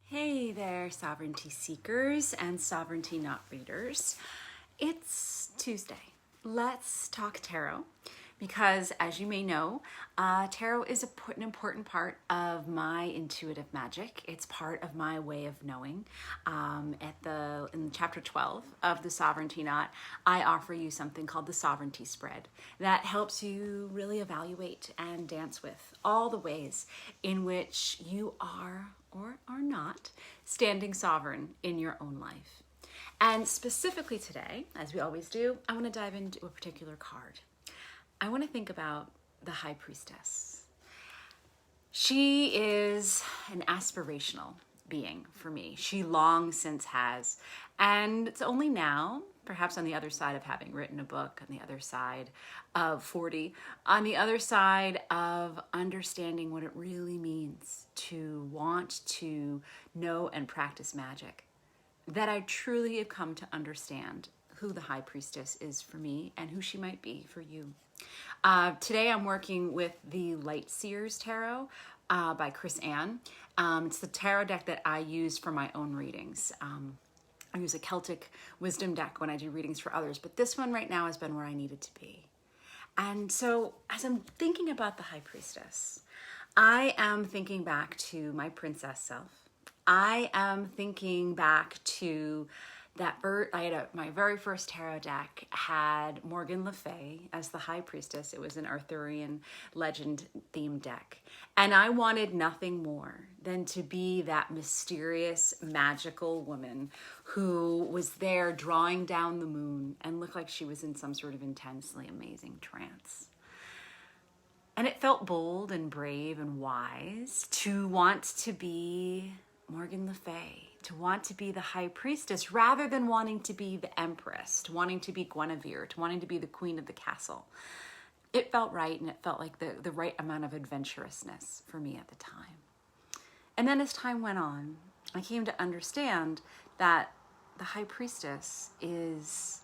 Hey there, sovereignty seekers and sovereignty not readers. It's Tuesday. Let's talk tarot because, as you may know, tarot is an important part of my intuitive magic. It's part of my way of knowing. In chapter 12 of the Sovereignty Knot, I offer you something called the Sovereignty Spread that helps you really evaluate and dance with all the ways in which you are or are not standing sovereign in your own life. And specifically today, as we always do, I want to dive into a particular card. I want to think about the High Priestess. She is an aspirational being for me. She long since has. And it's only now, perhaps on the other side of having written a book, on the other side of 40, on the other side of understanding what it really means to want to know and practice magic, that I truly have come to understand who the High Priestess is for me and who she might be for you. Today I'm working with the Light Seers Tarot by Chris Ann. It's the tarot deck that I use for my own readings. I use a Celtic wisdom deck when I do readings for others, but this one right now has been where I needed to be. And so as I'm thinking about the High Priestess, I am thinking back to my princess self. I am thinking back to my very first tarot deck had Morgan Le Fay as the High Priestess. It was an Arthurian legend themed deck. And I wanted nothing more than to be that mysterious, magical woman who was there drawing down the moon and looked like she was in some sort of intensely amazing trance. And it felt bold and brave and wise to want to be Morgan Le Fay, to want to be the High Priestess rather than wanting to be the Empress, to wanting to be Guinevere, to wanting to be the Queen of the Castle. It felt right, and it felt like the right amount of adventurousness for me at the time. And then as time went on, I came to understand that the High Priestess is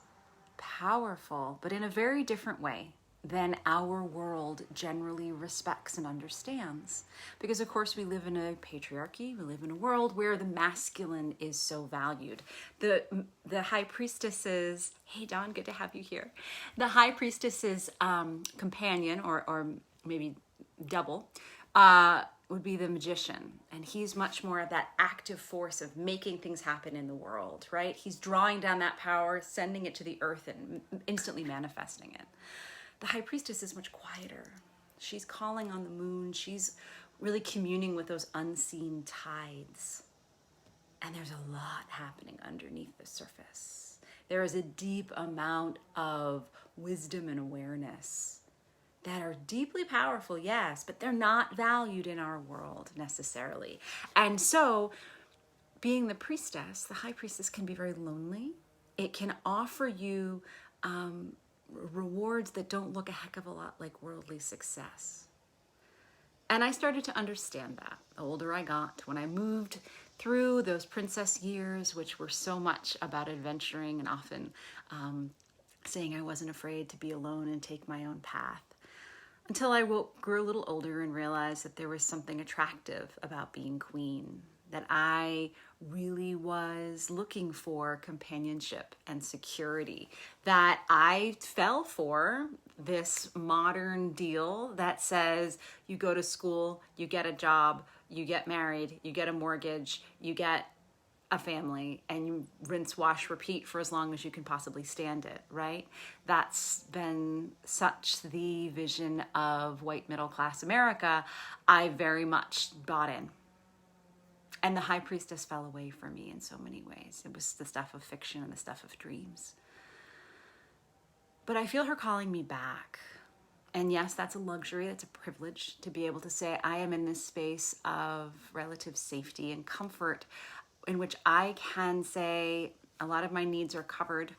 powerful, but in a very different way than our world generally respects and understands. Because of course we live in a patriarchy, we live in a world where the masculine is so valued. The High Priestess's, hey Dawn, good to have you here. The High Priestess's companion, or maybe double, would be the magician. And he's much more of that active force of making things happen in the world, right? He's drawing down that power, sending it to the earth and instantly manifesting it. The High Priestess is much quieter. She's calling on the moon. She's really communing with those unseen tides. And there's a lot happening underneath the surface. There is a deep amount of wisdom and awareness that are deeply powerful, yes, but they're not valued in our world necessarily. And so being the priestess, the High Priestess, can be very lonely. It can offer you rewards that don't look a heck of a lot like worldly success. And I started to understand that the older I got, when I moved through those princess years, which were so much about adventuring and often saying I wasn't afraid to be alone and take my own path, until I grew a little older and realized that there was something attractive about being queen, that I really was looking for companionship and security, that I fell for this modern deal that says you go to school, you get a job, you get married, you get a mortgage, you get a family, and you rinse, wash, repeat for as long as you can possibly stand it, right? That's been such the vision of white middle class America. I very much bought in. And the High Priestess fell away from me in so many ways. It was the stuff of fiction and the stuff of dreams. But I feel her calling me back. And yes, that's a luxury, that's a privilege to be able to say I am in this space of relative safety and comfort in which I can say a lot of my needs are covered.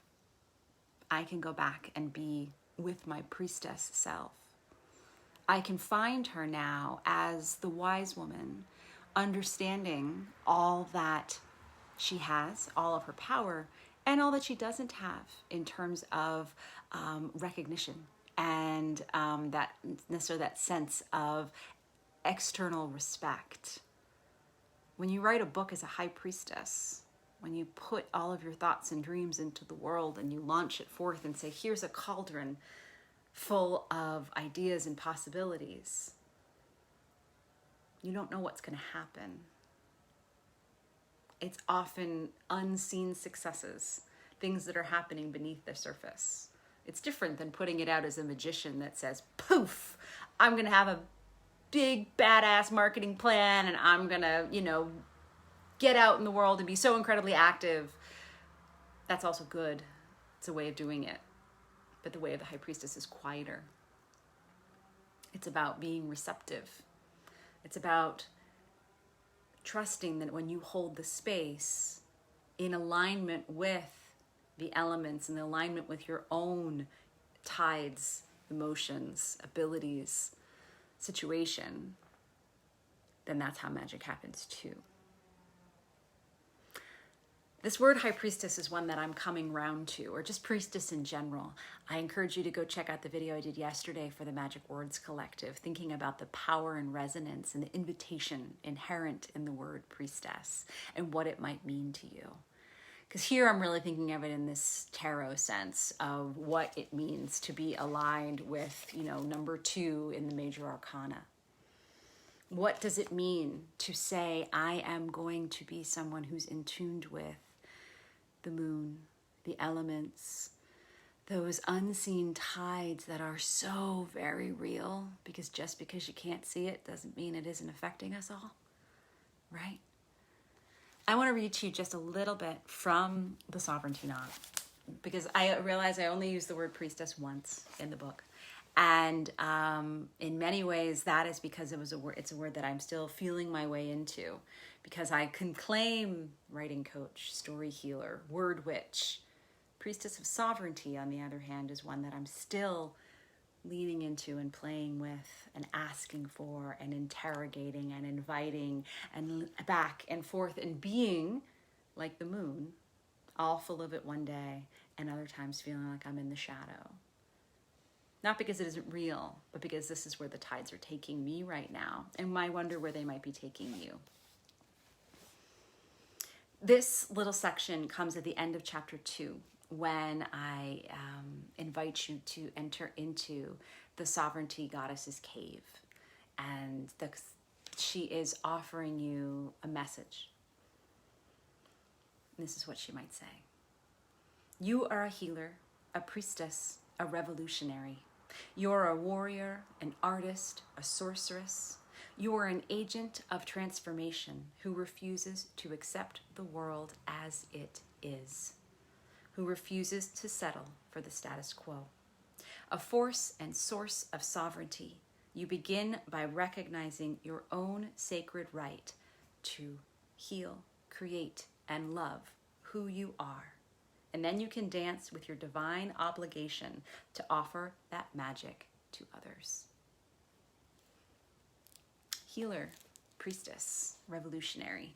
I can go back and be with my priestess self. I can find her now as the wise woman, understanding all that she has, all of her power, and all that she doesn't have in terms of recognition and that sense of external respect. When you write a book as a high priestess, when you put all of your thoughts and dreams into the world and you launch it forth and say, here's a cauldron full of ideas and possibilities, you don't know what's going to happen. It's often unseen successes, things that are happening beneath the surface. It's different than putting it out as a magician that says, poof, I'm going to have a big badass marketing plan and I'm going to, get out in the world and be so incredibly active. That's also good. It's a way of doing it. But the way of the high priestess is quieter. It's about being receptive. It's about trusting that when you hold the space in alignment with the elements, in alignment with your own tides, emotions, abilities, situation, then that's how magic happens too. This word high priestess is one that I'm coming round to, or just priestess in general. I encourage you to go check out the video I did yesterday for the Magic Words Collective, thinking about the power and resonance and the invitation inherent in the word priestess and what it might mean to you. Because here I'm really thinking of it in this tarot sense of what it means to be aligned with, number 2 in the major arcana. What does it mean to say, I am going to be someone who's in tune with the moon, the elements, those unseen tides that are so very real, because just because you can't see it doesn't mean it isn't affecting us all, right? I want to read to you just a little bit from the Sovereignty Knot, because I realize I only use the word priestess once in the book. And in many ways, that is because it's a word that I'm still feeling my way into, because I can claim writing coach, story healer, word witch. Priestess of Sovereignty, on the other hand, is one that I'm still leaning into and playing with and asking for and interrogating and inviting and back and forth and being like the moon, all full of it one day and other times feeling like I'm in the shadow. Not because it isn't real, but because this is where the tides are taking me right now, and I wonder where they might be taking you. This little section comes at the end of chapter 2, when I invite you to enter into the Sovereignty Goddess's cave. And she is offering you a message. This is what she might say. You are a healer, a priestess, a revolutionary. You're a warrior, an artist, a sorceress. You are an agent of transformation who refuses to accept the world as it is, who refuses to settle for the status quo. A force and source of sovereignty, you begin by recognizing your own sacred right to heal, create, and love who you are. And then you can dance with your divine obligation to offer that magic to others. Healer, priestess, revolutionary.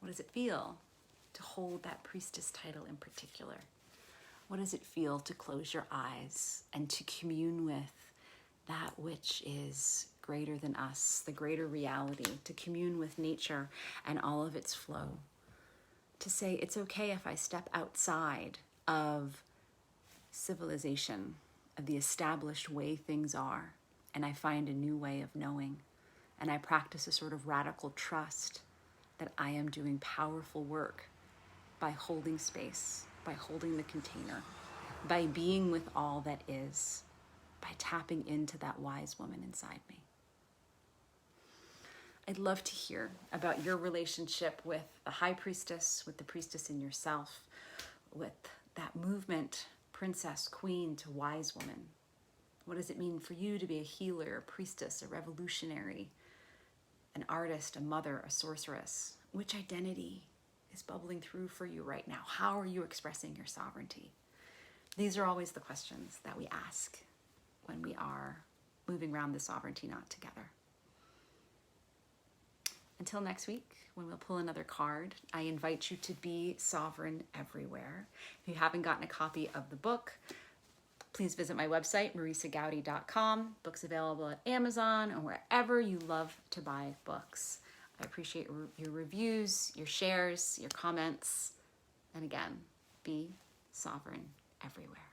What does it feel to hold that priestess title in particular? What does it feel to close your eyes and to commune with that which is greater than us, the greater reality, to commune with nature and all of its flow? To say it's okay if I step outside of civilization, of the established way things are, and I find a new way of knowing, and I practice a sort of radical trust that I am doing powerful work by holding space, by holding the container, by being with all that is, by tapping into that wise woman inside me. I'd love to hear about your relationship with the high priestess, with the priestess in yourself, with that movement, princess, queen to wise woman. What does it mean for you to be a healer, a priestess, a revolutionary, an artist, a mother, a sorceress? Which identity is bubbling through for you right now? How are you expressing your sovereignty? These are always the questions that we ask when we are moving around the Sovereignty Knot together. Until next week, when we'll pull another card, I invite you to be sovereign everywhere. If you haven't gotten a copy of the book, please visit my website, marisagowdy.com. Books available at Amazon or wherever you love to buy books. I appreciate your reviews, your shares, your comments. And again, be sovereign everywhere.